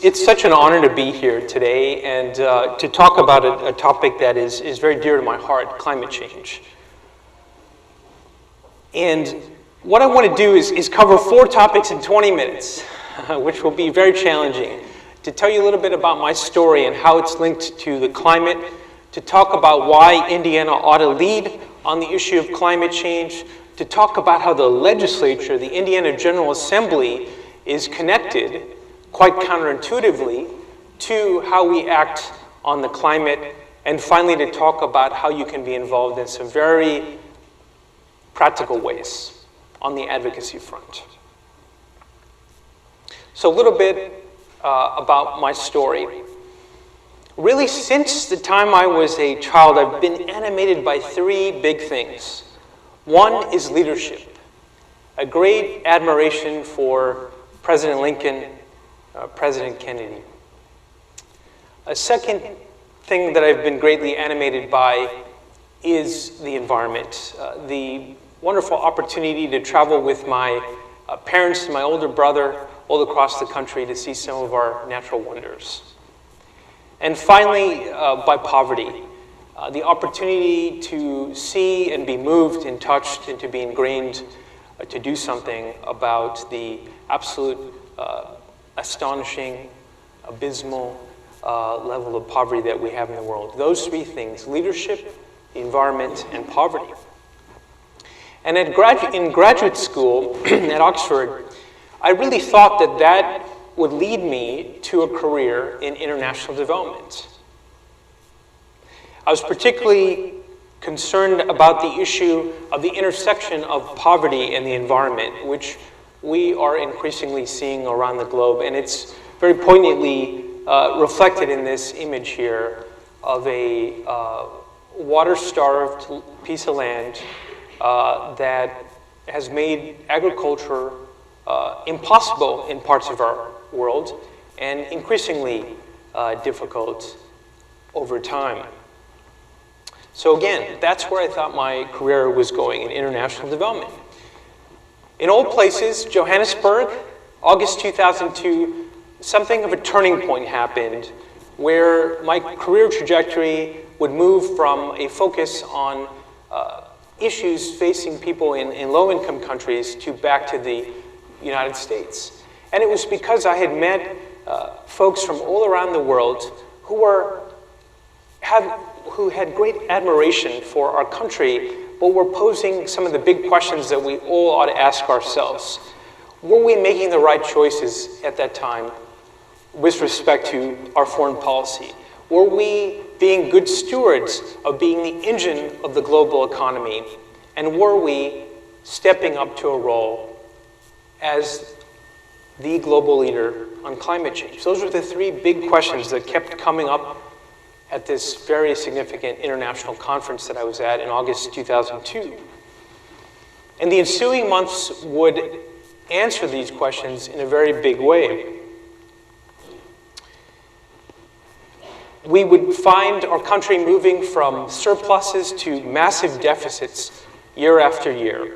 It's such an honor to be here today and to talk about a topic that is very dear to my heart, climate change. And what I want to do is cover 4 topics in 20 minutes, which will be very challenging, to tell you a little bit about my story and how it's linked to the climate, to talk about why Indiana ought to lead on the issue of climate change, to talk about how the legislature, the Indiana General Assembly, is connected quite counterintuitively to how we act on the climate, and finally to talk about how you can be involved in some very practical ways on the advocacy front. So a little bit about my story. Really, since the time I was a child, I've been animated by 3 big things. One is leadership, a great admiration for President Lincoln, President Kennedy. A second thing that I've been greatly animated by is the environment. The wonderful opportunity to travel with my parents and my older brother all across the country to see some of our natural wonders. And finally, by poverty. The opportunity to see and be moved and touched and to be ingrained to do something about the absolute astonishing, abysmal level of poverty that we have in the world. Those 3 things: leadership, the environment, and poverty. And in graduate school at Oxford, I really thought that that would lead me to a career in international development. I was particularly concerned about the issue of the intersection of poverty and the environment, which we are increasingly seeing around the globe, and it's very poignantly reflected in this image here of a water-starved piece of land that has made agriculture impossible in parts of our world and increasingly difficult over time. So again, that's where I thought my career was going, in international development. In old places, Johannesburg, August 2002, something of a turning point happened where my career trajectory would move from a focus on issues facing people in low-income countries to back to the United States. And it was because I had met folks from all around the world who had great admiration for our country, but were posing some of the big questions that we all ought to ask ourselves. Were we making the right choices at that time with respect to our foreign policy? Were we being good stewards of being the engine of the global economy? And were we stepping up to a role as the global leader on climate change? Those were the 3 big questions that kept coming up at this very significant international conference that I was at in August 2002. And the ensuing months would answer these questions in a very big way. We would find our country moving from surpluses to massive deficits year after year.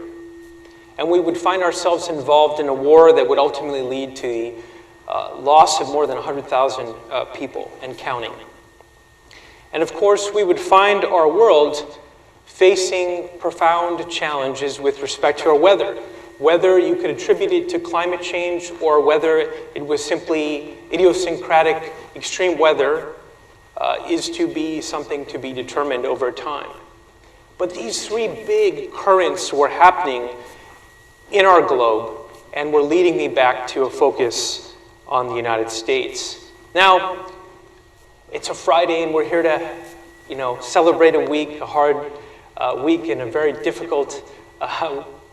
And we would find ourselves involved in a war that would ultimately lead to the loss of more than 100,000 people and counting. And of course, we would find our world facing profound challenges with respect to our weather. Whether you could attribute it to climate change or whether it was simply idiosyncratic extreme weather is to be something to be determined over time. But these 3 big currents were happening in our globe and were leading me back to a focus on the United States. Now, it's a Friday and we're here to, celebrate a week, a hard week in a very difficult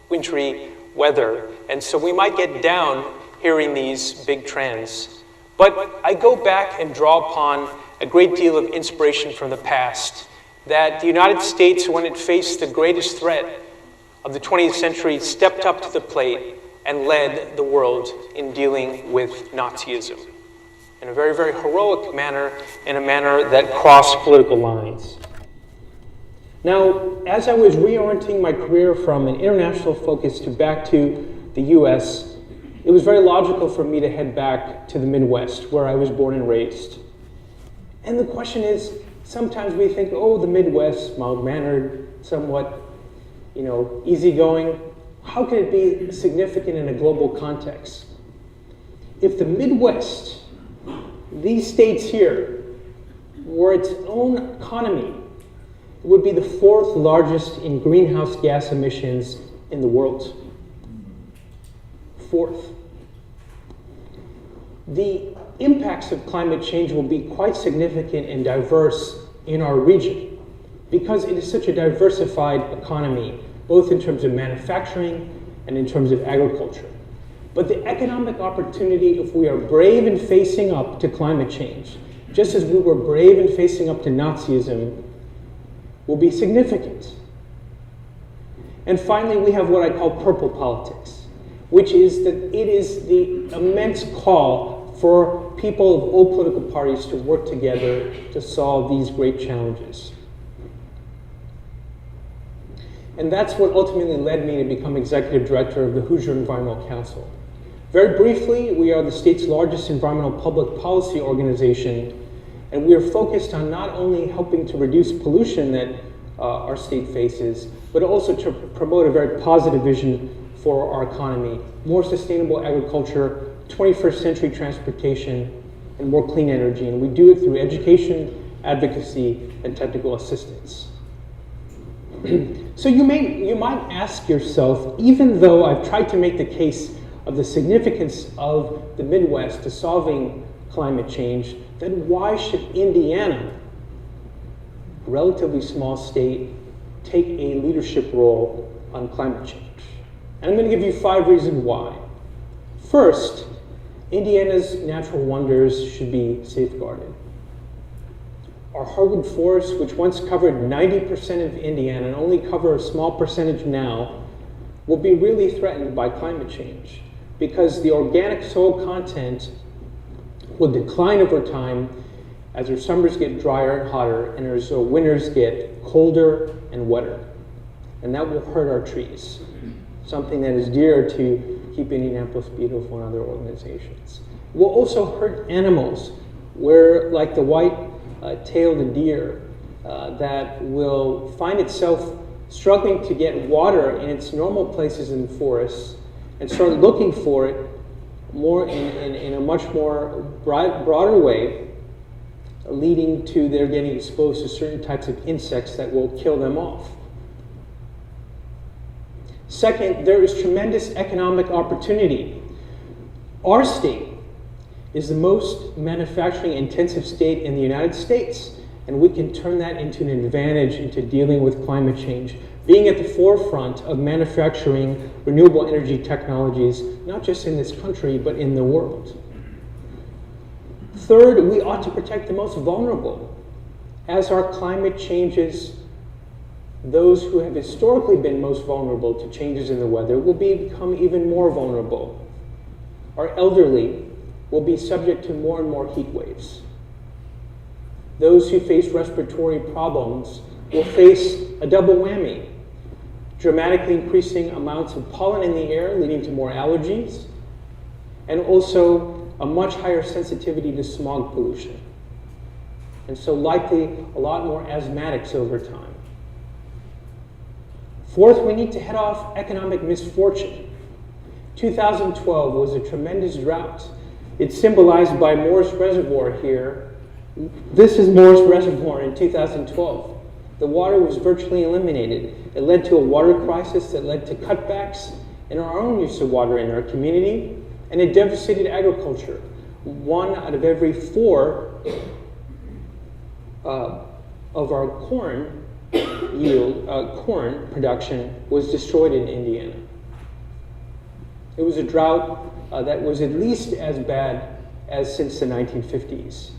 wintry weather. And so we might get down hearing these big trends. But I go back and draw upon a great deal of inspiration from the past, that the United States, when it faced the greatest threat of the 20th century, stepped up to the plate and led the world in dealing with Nazism in a very, very heroic manner, in a manner that crossed political lines. Now, as I was reorienting my career from an international focus to back to the US, it was very logical for me to head back to the Midwest, where I was born and raised. And the question is, sometimes we think, oh, the Midwest, mild-mannered, somewhat, easygoing. How can it be significant in a global context? If the Midwest, these states here, were its own economy, it would be the 4th largest in greenhouse gas emissions in the world. 4th. The impacts of climate change will be quite significant and diverse in our region because it is such a diversified economy, both in terms of manufacturing and in terms of agriculture. But the economic opportunity, if we are brave in facing up to climate change, just as we were brave in facing up to Nazism, will be significant. And finally, we have what I call purple politics, which is that it is the immense call for people of all political parties to work together to solve these great challenges. And that's what ultimately led me to become executive director of the Hoosier Environmental Council. Very briefly, we are the state's largest environmental public policy organization, and we are focused on not only helping to reduce pollution that our state faces, but also to promote a very positive vision for our economy, more sustainable agriculture, 21st century transportation, and more clean energy. And we do it through education, advocacy, and technical assistance. So you might ask yourself, even though I've tried to make the case of the significance of the Midwest to solving climate change, then why should Indiana, a relatively small state, take a leadership role on climate change? And I'm going to give you 5 reasons why. First, Indiana's natural wonders should be safeguarded. Our hardwood forests, which once covered 90% of Indiana and only cover a small percentage now, will be really threatened by climate change because the organic soil content will decline over time as our summers get drier and hotter and as our winters get colder and wetter. And that will hurt our trees, something that is dear to Keep Indianapolis Beautiful and other organizations. It will also hurt animals, where, like the white-tailed deer, that will find itself struggling to get water in its normal places in the forests and start looking for it more in a much more broader way, leading to their getting exposed to certain types of insects that will kill them off. Second, there is tremendous economic opportunity. Our state is the most manufacturing intensive state in the United States, and we can turn that into an advantage into dealing with climate change, being at the forefront of manufacturing renewable energy technologies, not just in this country, but in the world. Third, we ought to protect the most vulnerable. As our climate changes, those who have historically been most vulnerable to changes in the weather will become even more vulnerable. Our elderly will be subject to more and more heat waves. Those who face respiratory problems will face a double whammy, dramatically increasing amounts of pollen in the air, leading to more allergies, and also a much higher sensitivity to smog pollution. And so likely a lot more asthmatics over time. Fourth, we need to head off economic misfortune. 2012 was a tremendous drought. It's symbolized by Morris Reservoir here. This is Morris Reservoir in 2012. The water was virtually eliminated. It led to a water crisis that led to cutbacks in our own use of water in our community, and it devastated agriculture. 1 out of every 4 of our corn corn production was destroyed in Indiana. It was a drought that was at least as bad as since the 1950s.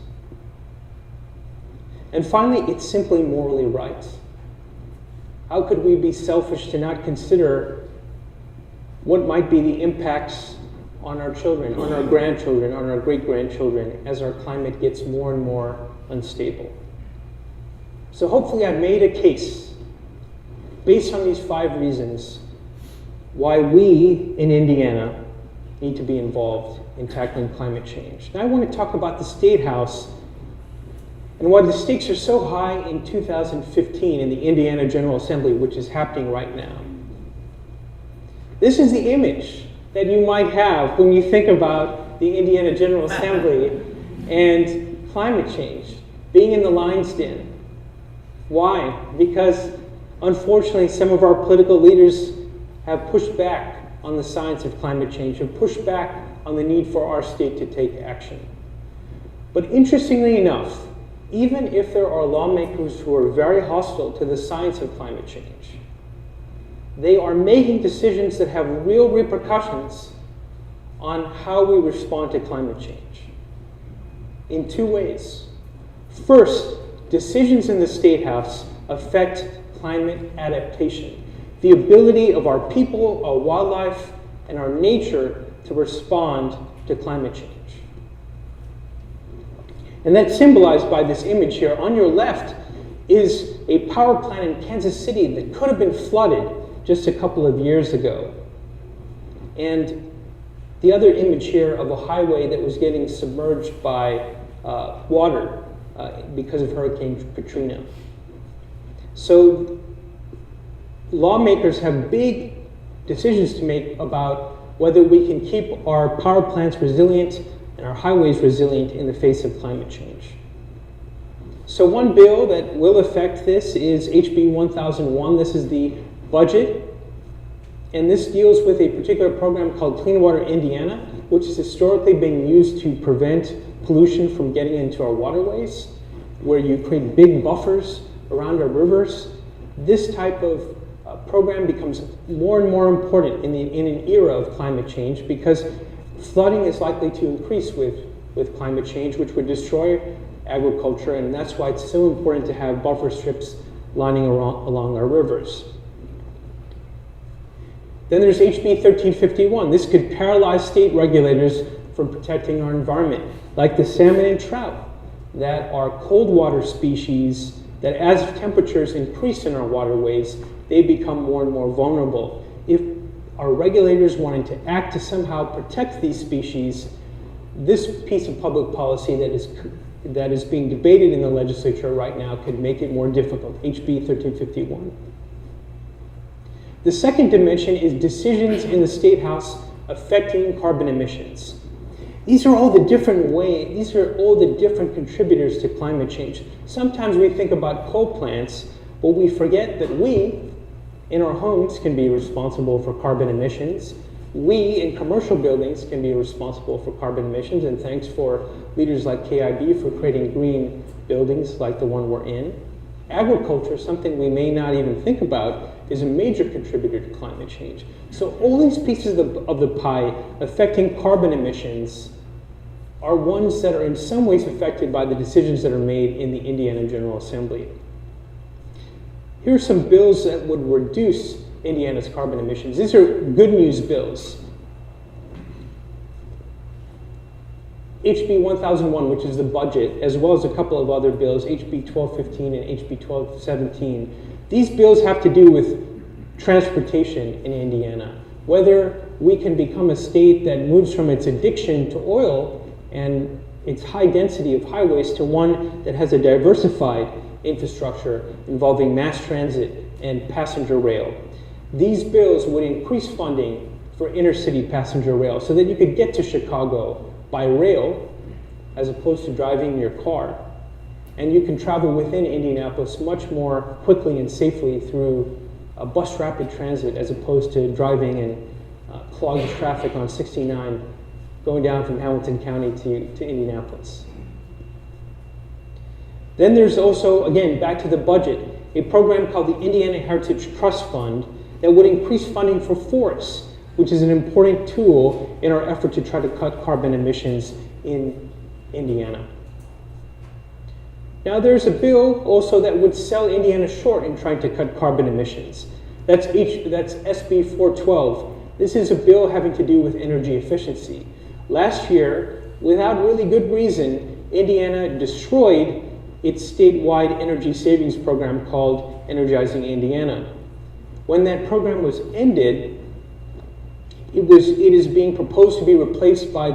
And finally, it's simply morally right. How could we be selfish to not consider what might be the impacts on our children, on our grandchildren, on our great-grandchildren as our climate gets more and more unstable? So hopefully I've made a case based on these 5 reasons why we in Indiana need to be involved in tackling climate change. Now I want to talk about the State House and why the stakes are so high in 2015 in the Indiana General Assembly, which is happening right now. This is the image that you might have when you think about the Indiana General Assembly and climate change, being in the lion's den. Why? Because unfortunately some of our political leaders have pushed back on the science of climate change and pushed back on the need for our state to take action. But interestingly enough, even if there are lawmakers who are very hostile to the science of climate change, they are making decisions that have real repercussions on how we respond to climate change in 2 ways. First, decisions in the State House affect climate adaptation, the ability of our people, our wildlife, and our nature to respond to climate change. And that's symbolized by this image here. On your left is a power plant in Kansas City that could have been flooded just a couple of years ago. And the other image here of a highway that was getting submerged by water because of Hurricane Katrina. So lawmakers have big decisions to make about whether we can keep our power plants resilient and our highways resilient in the face of climate change. So one bill that will affect this is HB 1001. This is the budget, and this deals with a particular program called Clean Water Indiana, which has historically been used to prevent pollution from getting into our waterways, where you create big buffers around our rivers. This type of program becomes more and more important in an era of climate change, because flooding is likely to increase with climate change, which would destroy agriculture, and that's why it's so important to have buffer strips lining along our rivers. Then there's HB 1351. This could paralyze state regulators from protecting our environment, like the salmon and trout that are cold water species that as temperatures increase in our waterways, they become more and more vulnerable. If our regulators wanted to act to somehow protect these species, this piece of public policy that is being debated in the legislature right now could make it more difficult, HB 1351. The second dimension is decisions in the State House affecting carbon emissions. These are all the different contributors to climate change. Sometimes we think about coal plants, but we forget that we, in our homes, can be responsible for carbon emissions. We, in commercial buildings, can be responsible for carbon emissions, and thanks for leaders like KIB for creating green buildings like the one we're in. Agriculture, something we may not even think about, is a major contributor to climate change. So all these pieces of the pie affecting carbon emissions are ones that are in some ways affected by the decisions that are made in the Indiana General Assembly. Here are some bills that would reduce Indiana's carbon emissions. These are good news bills. HB 1001, which is the budget, as well as a couple of other bills, HB 1215 and HB 1217. These bills have to do with transportation in Indiana, whether we can become a state that moves from its addiction to oil and its high density of highways to one that has a diversified infrastructure involving mass transit and passenger rail. These bills would increase funding for inner-city passenger rail so that you could get to Chicago by rail as opposed to driving in your car. And you can travel within Indianapolis much more quickly and safely through a bus rapid transit as opposed to driving in clogged traffic on 69 going down from Hamilton County to Indianapolis. Then there's also, again, back to the budget, a program called the Indiana Heritage Trust Fund that would increase funding for forests. which is an important tool in our effort to try to cut carbon emissions in Indiana. Now there's a bill also that would sell Indiana short in trying to cut carbon emissions. That's SB 412. This is a bill having to do with energy efficiency. Last year, without really good reason, Indiana destroyed its statewide energy savings program called Energizing Indiana. When that program was ended, it is being proposed to be replaced by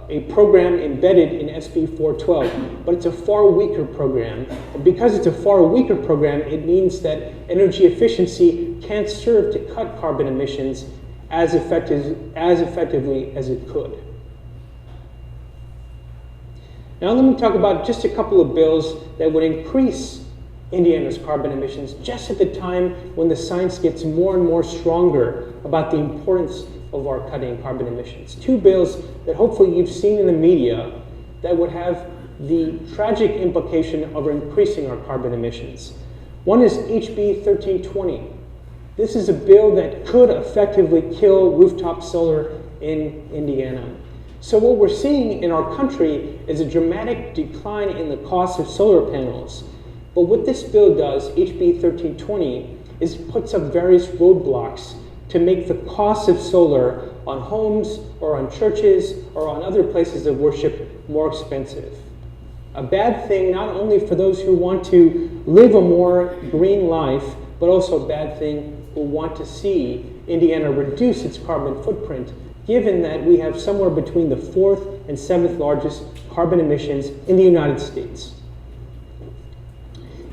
a program embedded in SB 412, but it's a far weaker program. And because it's a far weaker program, it means that energy efficiency can't serve to cut carbon emissions as effectively as it could. Now let me talk about just a couple of bills that would increase Indiana's carbon emissions just at the time when the science gets more and more stronger about the importance of our cutting carbon emissions. Two bills that hopefully you've seen in the media that would have the tragic implication of increasing our carbon emissions. One is HB 1320. This is a bill that could effectively kill rooftop solar in Indiana. So what we're seeing in our country is a dramatic decline in the cost of solar panels. But what this bill does, HB 1320, is it puts up various roadblocks to make the cost of solar on homes or on churches or on other places of worship more expensive. A bad thing not only for those who want to live a more green life, but also a bad thing who want to see Indiana reduce its carbon footprint, given that we have somewhere between the 4th and 7th largest carbon emissions in the United States.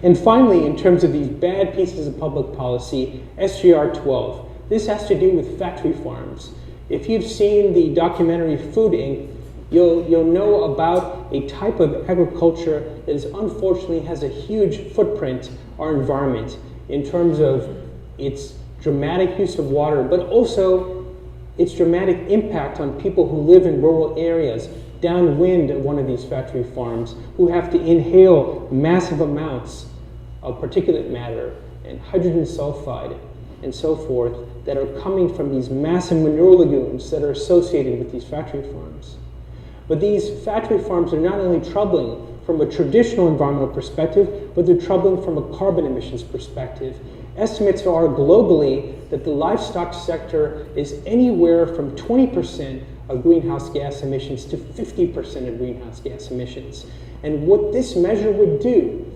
And finally, in terms of these bad pieces of public policy, SGR 12. This has to do with factory farms. If you've seen the documentary Food Inc., you'll know about a type of agriculture that unfortunately has a huge footprint on our environment in terms of its dramatic use of water, but also its dramatic impact on people who live in rural areas downwind of one of these factory farms, who have to inhale massive amounts of particulate matter and hydrogen sulfide and so forth that are coming from these massive manure lagoons that are associated with these factory farms. But these factory farms are not only troubling from a traditional environmental perspective, but they're troubling from a carbon emissions perspective. Estimates are globally that the livestock sector is anywhere from 20% of greenhouse gas emissions to 50% of greenhouse gas emissions. And what this measure would do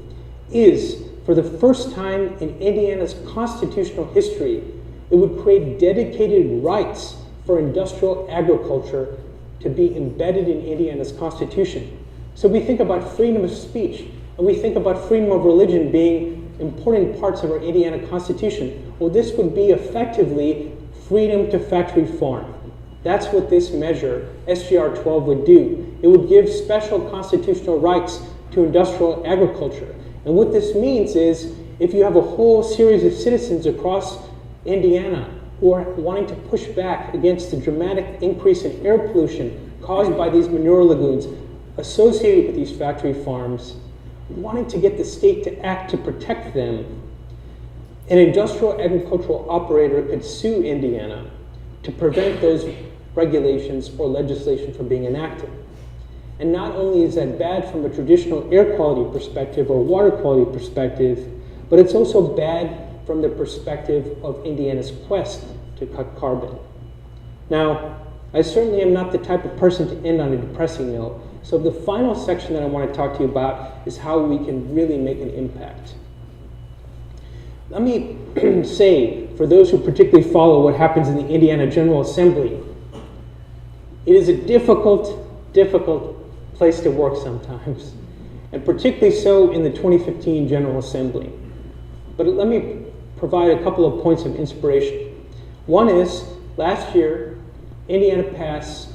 is, for the first time in Indiana's constitutional history, it would create dedicated rights for industrial agriculture to be embedded in Indiana's constitution. So we think about freedom of speech, and we think about freedom of religion being important parts of our Indiana Constitution. Well, this would be effectively freedom to factory farm. That's what this measure, SGR 12, would do. It would give special constitutional rights to industrial agriculture. And what this means is, if you have a whole series of citizens across Indiana who are wanting to push back against the dramatic increase in air pollution caused by these manure lagoons associated with these factory farms, wanting to get the state to act to protect them, an industrial agricultural operator could sue Indiana to prevent those regulations or legislation from being enacted. And not only is that bad from a traditional air quality perspective or water quality perspective, but it's also bad from the perspective of Indiana's quest to cut carbon. Now, I certainly am not the type of person to end on a depressing note, so the final section that I want to talk to you about is how we can really make an impact. Let me say, for those who particularly follow what happens in the Indiana General Assembly, it is a difficult place to work sometimes, and particularly so in the 2015 General Assembly. But let me provide a couple of points of inspiration. One is, last year, Indiana passed,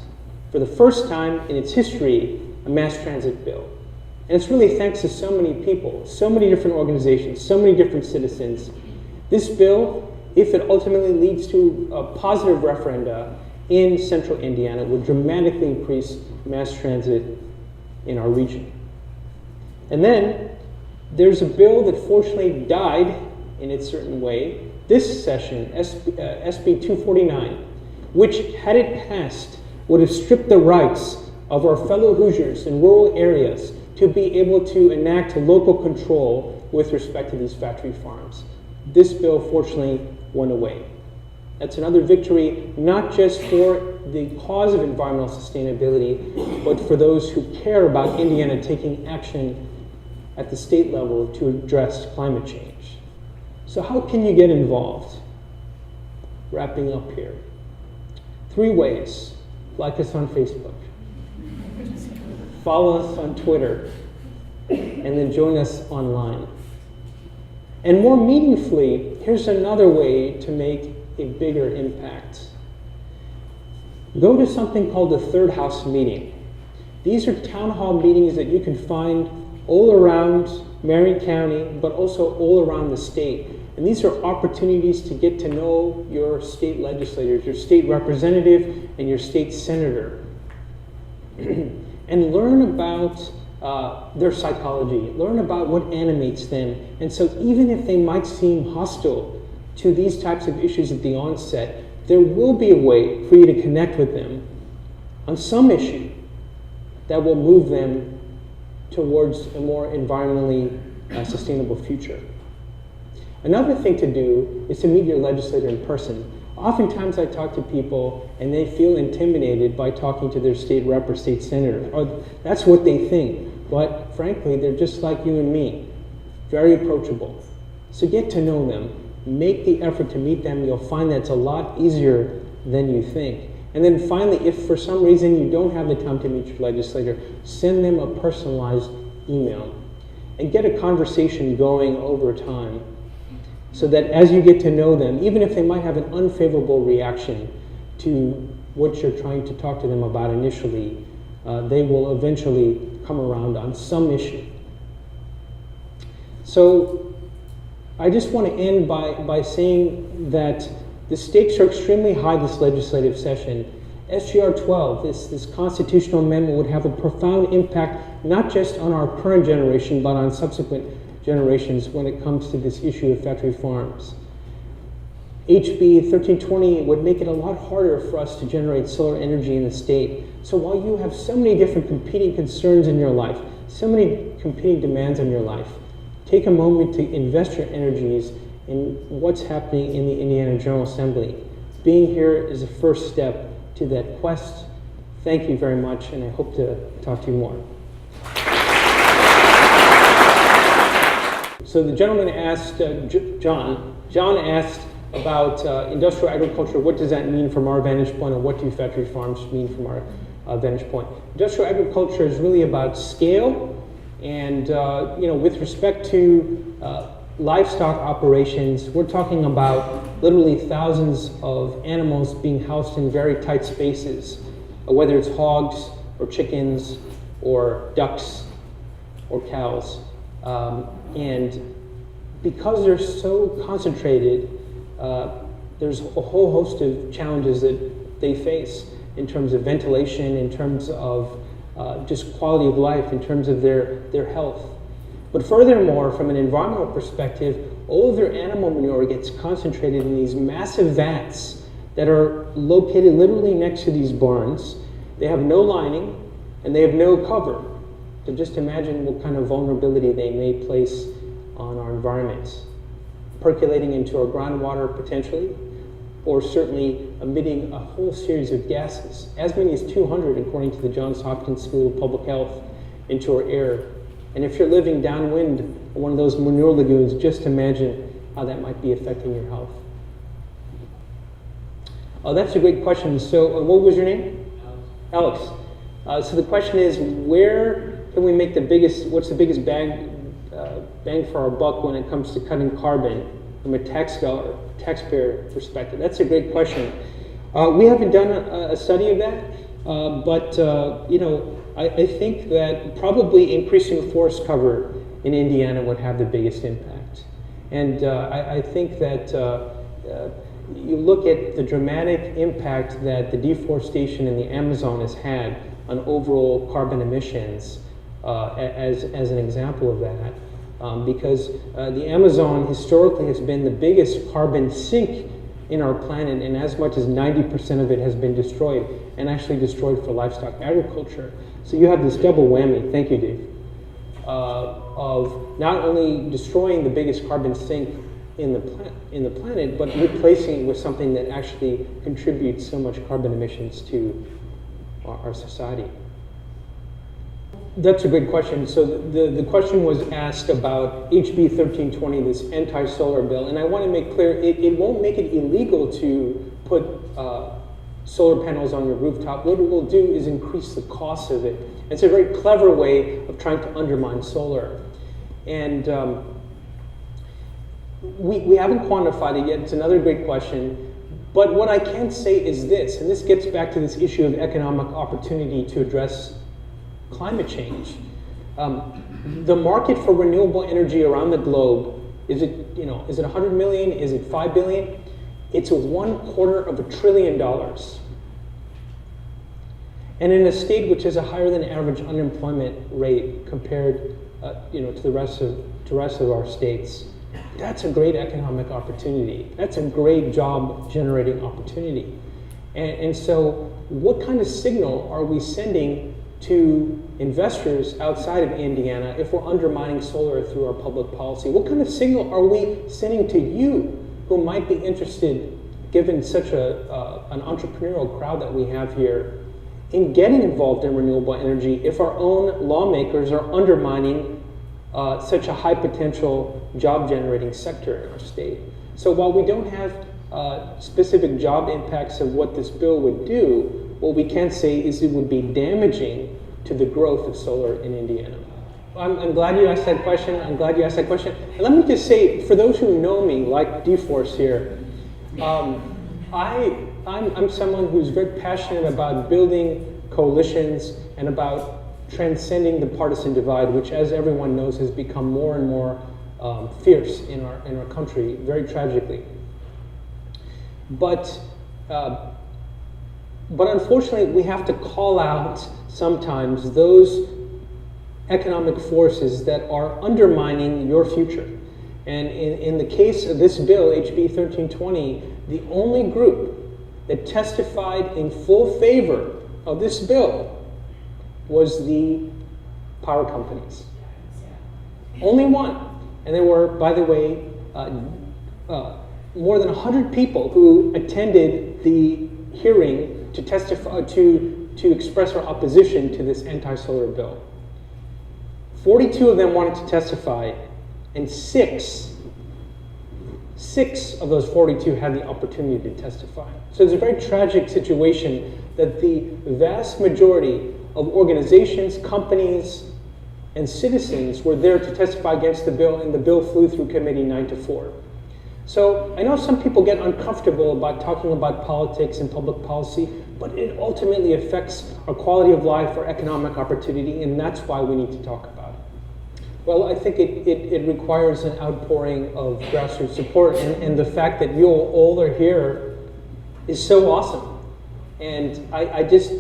for the first time in its history, a mass transit bill. And it's really thanks to so many people, so many different organizations, so many different citizens. This bill, if it ultimately leads to a positive referenda in central Indiana, would dramatically increase mass transit in our region. And then there's a bill that fortunately died in its certain way. this session, SB 249, which, had it passed, would have stripped the rights of our fellow Hoosiers in rural areas to be able to enact local control with respect to these factory farms. This bill, fortunately, went away. That's another victory, not just for the cause of environmental sustainability, but for those who care about Indiana taking action at the state level to address climate change. So how can you get involved? Wrapping up here. 3 ways. Like us on Facebook. Follow us on Twitter. And then join us online. And more meaningfully, here's another way to make a bigger impact. Go to something called the Third House Meeting. These are town hall meetings that you can find all around Marion County, but also all around the state. And these are opportunities to get to know your state legislators, your state representative, and your state senator. And learn about their psychology, learn about what animates them. And so even if they might seem hostile to these types of issues at the onset, there will be a way for you to connect with them on some issue that will move them towards a more environmentally sustainable future. Another thing to do is to meet your legislator in person. Oftentimes I talk to people and they feel intimidated by talking to their state rep or state senator. Or that's what they think. But frankly, they're just like you and me, very approachable. So get to know them. Make the effort to meet them. You'll find that it's a lot easier than you think. And then finally, if for some reason you don't have the time to meet your legislator, send them a personalized email and get a conversation going over time so that as you get to know them, even if they might have an unfavorable reaction to what you're trying to talk to them about initially, they will eventually come around on some issue. So I just want to end by saying that the stakes are extremely high this legislative session. SGR 12, this constitutional amendment, would have a profound impact not just on our current generation, but on subsequent generations when it comes to this issue of factory farms. HB 1320 would make it a lot harder for us to generate solar energy in the state. So while you have so many different competing concerns in your life, so many competing demands in your life, take a moment to invest your energies in what's happening in the Indiana General Assembly. Being here is a first step to that quest. Thank you very much, and I hope to talk to you more. So the gentleman asked, John asked about industrial agriculture. What does that mean from our vantage point, or what do factory farms mean from our vantage point? Industrial agriculture is really about scale, and with respect to livestock operations, we're talking about literally thousands of animals being housed in very tight spaces, whether it's hogs or chickens or ducks or cows. And because they're so concentrated, there's a whole host of challenges that they face in terms of ventilation, in terms of just quality of life, in terms of their health. But furthermore, from an environmental perspective, all of their animal manure gets concentrated in these massive vats that are located literally next to these barns. They have no lining and they have no cover. So just imagine what kind of vulnerability they may place on our environment, percolating into our groundwater potentially, or certainly emitting a whole series of gases, as many as 200 according to the Johns Hopkins School of Public Health, into our air. And if you're living downwind of one of those manure lagoons, just imagine how that might be affecting your health. That's a great question. So what was your name? Alex. So the question is, where can we make what's the biggest bang for our buck when it comes to cutting carbon from a taxpayer perspective? That's a great question. We haven't done a study of that, but I think that probably increasing forest cover in Indiana would have the biggest impact. And I think that you look at the dramatic impact that the deforestation in the Amazon has had on overall carbon emissions as an example of that. because the Amazon historically has been the biggest carbon sink in our planet, and as much as 90% of it has been destroyed, and actually destroyed for livestock agriculture. So you have this double whammy, thank you, Dave, of not only destroying the biggest carbon sink in the planet, but replacing it with something that actually contributes so much carbon emissions to our society. That's a great question. So the question was asked about HB 1320, this anti-solar bill, and I want to make clear, it won't make it illegal to put solar panels on your rooftop. What it will do is increase the cost of it. It's a very clever way of trying to undermine solar. And we haven't quantified it yet. It's another great question. But what I can say is this, and this gets back to this issue of economic opportunity to address climate change. The market for renewable energy around the globe, is it 100 million? Is it 5 billion? It's $250 billion. And in a state which has a higher than average unemployment rate compared to the rest of our states, that's a great economic opportunity. That's a great job generating opportunity. And so what kind of signal are we sending to investors outside of Indiana if we're undermining solar through our public policy? What kind of signal are we sending to you who might be interested, given such an entrepreneurial crowd that we have here, in getting involved in renewable energy if our own lawmakers are undermining such a high potential job generating sector in our state? So while we don't have specific job impacts of what this bill would do, what we can say is it would be damaging to the growth of solar in Indiana. I'm glad you asked that question. And let me just say, for those who know me, like D-Force here, I'm someone who's very passionate about building coalitions and about transcending the partisan divide, which, as everyone knows, has become more and more fierce in our country, very tragically. But unfortunately, we have to call out sometimes those economic forces that are undermining your future. And in the case of this bill, HB 1320, the only group that testified in full favor of this bill was the power companies. Only one. And there were, by the way, more than 100 people who attended the hearing to testify, to express our opposition to this anti-solar bill. 42 of them wanted to testify, and six of those 42 had the opportunity to testify. So it's a very tragic situation that the vast majority of organizations, companies, and citizens were there to testify against the bill, and the bill flew through committee 9-4. So I know some people get uncomfortable about talking about politics and public policy, but it ultimately affects our quality of life, our economic opportunity, and that's why we need to talk about it. Well, I think it requires an outpouring of grassroots support, and the fact that you all are here is so awesome. And I just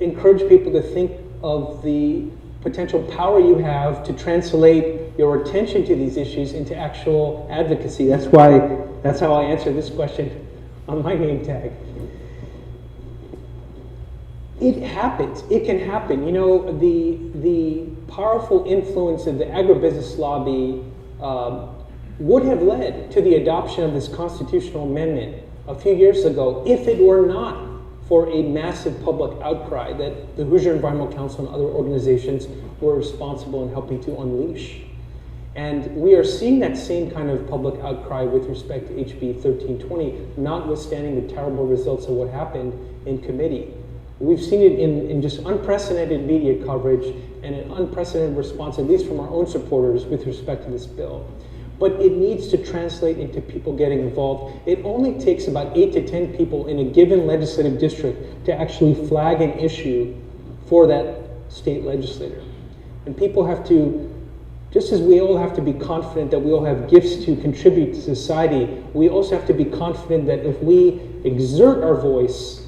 encourage people to think of the potential power you have to translate your attention to these issues into actual advocacy. That's how I answer this question on my name tag. It happens. It can happen. You know, the powerful influence of the agribusiness lobby would have led to the adoption of this constitutional amendment a few years ago if it were not for a massive public outcry that the Hoosier Environmental Council and other organizations were responsible in helping to unleash. And we are seeing that same kind of public outcry with respect to HB 1320, notwithstanding the terrible results of what happened in committee. We've seen it in just unprecedented media coverage and an unprecedented response, at least from our own supporters, with respect to this bill. But it needs to translate into people getting involved. It only takes about 8 to 10 people in a given legislative district to actually flag an issue for that state legislator. And people have to, just as we all have to be confident that we all have gifts to contribute to society, we also have to be confident that if we exert our voice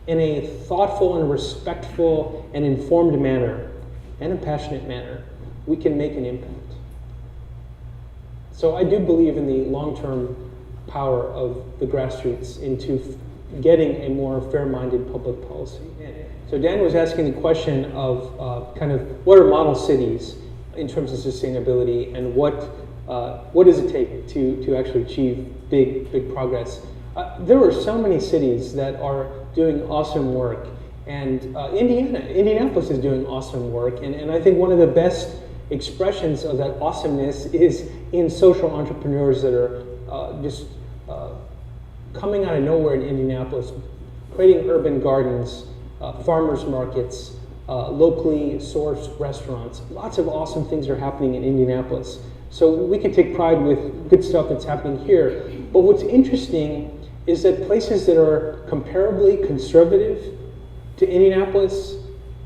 in a thoughtful and respectful and informed manner, and a passionate manner, we can make an impact. So I do believe in the long-term power of the grassroots into getting a more fair-minded public policy. So Dan was asking the question of kind of what are model cities in terms of sustainability, and what does it take to actually achieve big progress? There are so many cities that are doing awesome work, and Indianapolis is doing awesome work, and I think one of the best expressions of that awesomeness is in social entrepreneurs that are just coming out of nowhere in Indianapolis, creating urban gardens, farmers markets, locally sourced restaurants. Lots of awesome things are happening in Indianapolis. So we can take pride with good stuff that's happening here. But what's interesting is that places that are comparably conservative to Indianapolis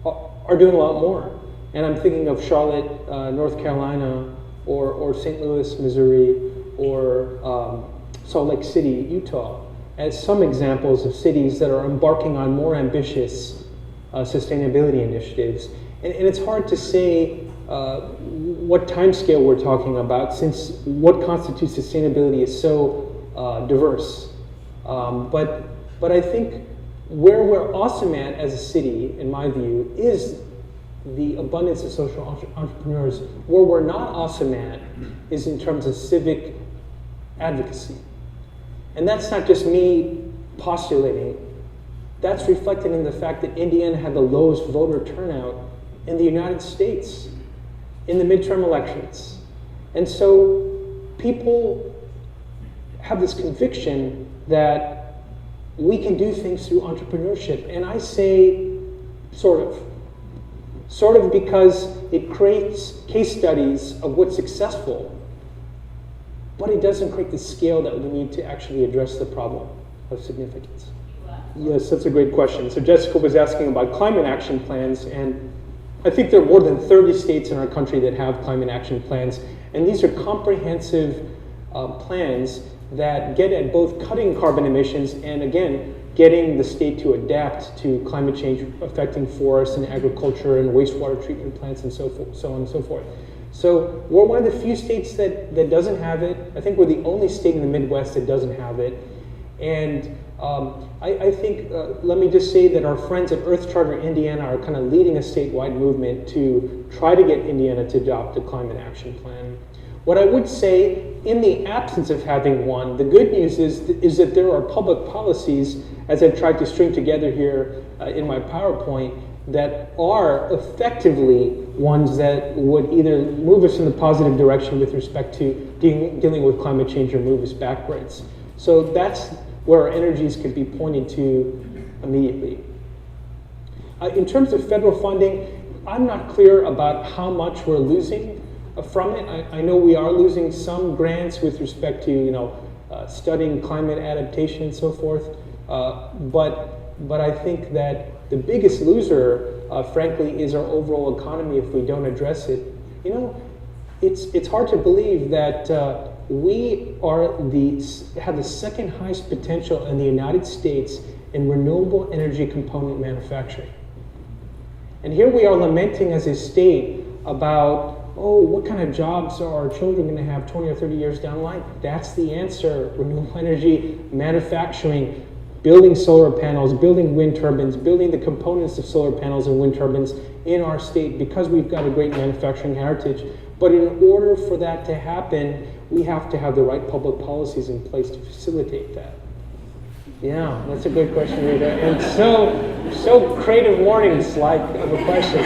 are doing a lot more. And I'm thinking of Charlotte, North Carolina, or St. Louis, Missouri, or Salt Lake City, Utah, as some examples of cities that are embarking on more ambitious sustainability initiatives. And it's hard to say what timescale we're talking about, since what constitutes sustainability is so diverse. But I think where we're awesome at as a city, in my view, is the abundance of social entrepreneurs. Where we're not awesome at is in terms of civic advocacy. And that's not just me postulating. That's reflected in the fact that Indiana had the lowest voter turnout in the United States in the midterm elections. And so people have this conviction that we can do things through entrepreneurship. And I say sort of. Sort of because it creates case studies of what's successful, but it doesn't create the scale that we need to actually address the problem of significance. Yes, that's a great question. So Jessica was asking about climate action plans, and I think there are more than 30 states in our country that have climate action plans, and these are comprehensive plans that get at both cutting carbon emissions and, again, getting the state to adapt to climate change affecting forests and agriculture and wastewater treatment plants and so on and so forth. So we're one of the few states that doesn't have it. I think we're the only state in the Midwest that doesn't have it. And I think, let me just say that our friends at Earth Charter Indiana are kind of leading a statewide movement to try to get Indiana to adopt a climate action plan. What I would say, in the absence of having one, the good news is that there are public policies, as I've tried to string together here in my PowerPoint, that are effectively ones that would either move us in the positive direction with respect to dealing with climate change or move us backwards. So that's where our energies could be pointed to immediately. In terms of federal funding, I'm not clear about how much we're losing from it. I know we are losing some grants with respect to studying climate adaptation and so forth, but I think that the biggest loser, frankly, is our overall economy if we don't address it. It's hard to believe that we have the second highest potential in the United States in renewable energy component manufacturing. And here we are lamenting as a state about, what kind of jobs are our children going to have 20 or 30 years down the line? That's the answer. Renewable energy manufacturing, building solar panels, building wind turbines, building the components of solar panels and wind turbines in our state, because we've got a great manufacturing heritage. But in order for that to happen, we have to have the right public policies in place to facilitate that. Yeah, that's a good question, Rita. And so creative mornings-like of a question.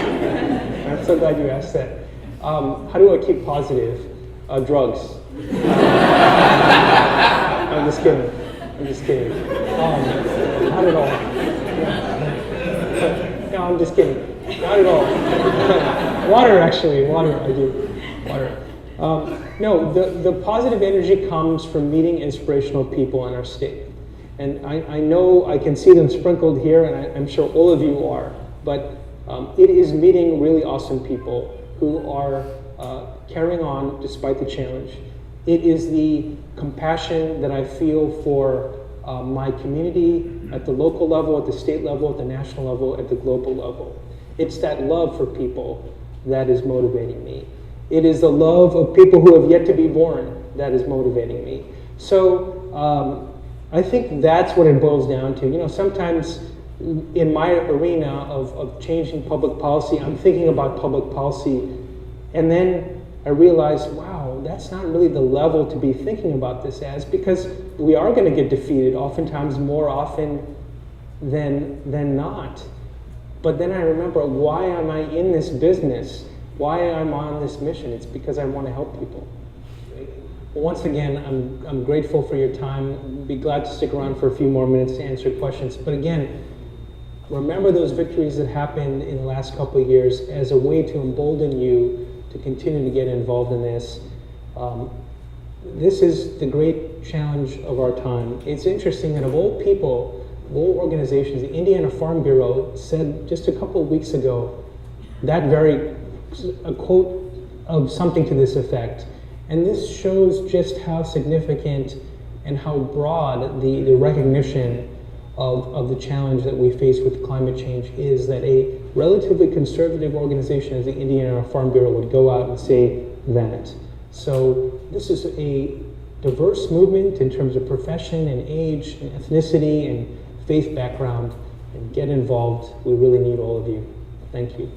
I'm so glad you asked that. How do I keep positive? Drugs. I'm just kidding. Not at all. No, I'm just kidding. Not at all. Water, actually. Water, I do. Water. No, the positive energy comes from meeting inspirational people in our state. And I know I can see them sprinkled here, and I'm sure all of you are. But it is meeting really awesome people who are carrying on despite the challenge. It is the compassion that I feel for my community at the local level, at the state level, at the national level, at the global level. It's that love for people that is motivating me. It is the love of people who have yet to be born that is motivating me. So I think that's what it boils down to. You know, sometimes in my arena of changing public policy, I'm thinking about public policy, and then I realize, wow, that's not really the level to be thinking about this as, because we are going to get defeated, oftentimes more often than not. But then I remember, why am I in this business? Why I'm on this mission? It's because I want to help people. Once again, I'm grateful for your time. Be glad to stick around for a few more minutes to answer questions. But again, remember those victories that happened in the last couple of years as a way to embolden you to continue to get involved in this. This is the great challenge of our time. It's interesting that of all people, of all organizations, the Indiana Farm Bureau said just a couple of weeks ago a quote of something to this effect. And this shows just how significant and how broad the recognition of the challenge that we face with climate change is, that a relatively conservative organization as the Indiana Farm Bureau would go out and say that. So this is a diverse movement in terms of profession and age and ethnicity and faith background. And get involved. We really need all of you. Thank you.